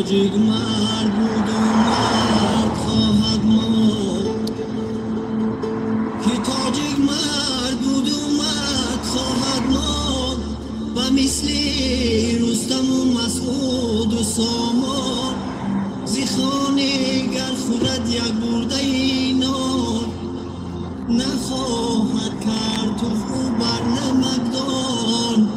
تاجیک مرد بود و مرد خواهد مرد، که تاجیک مرد بود و مرد خواهد مرد، و مثلی رستم و مسعود و سامان زیخانه گر خورد یک برده اینان، نخواهد کرد تو بر نمکدان.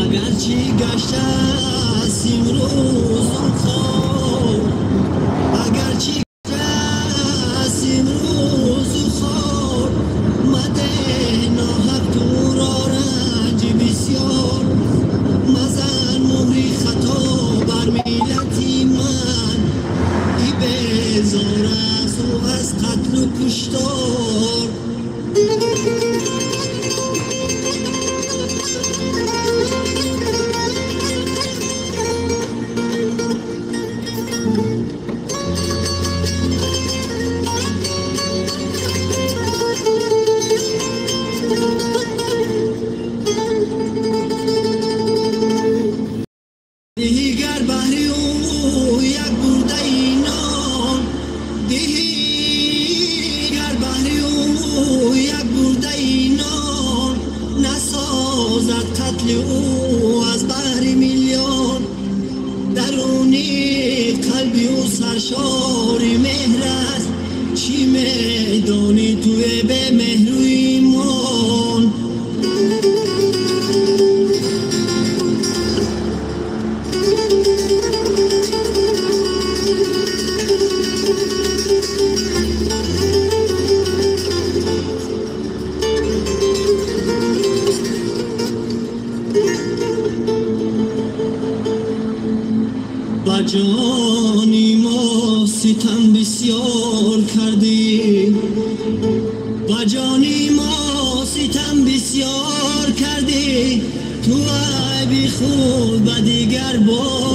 اگرچه گشته است امروز خواب، اگرچه گشته است امروز خواب، مده ناحق تو را رنج بسیار، مزن مهری خطا بر ملتی من، ای بیزار است و از قتل و کشتار. دیگر بهری او یک برده اینان، دیگر بهری او یک برده اینان، نسازد قتل او از بهر میلیون. درونی قلبی او سرشار مهر است، چی میدانی توی به مهر و ایمان. با جانی ما ستم بسیار کردی، با جانی ما ستم بسیار کردی، تو ای بی خود به دیگر بار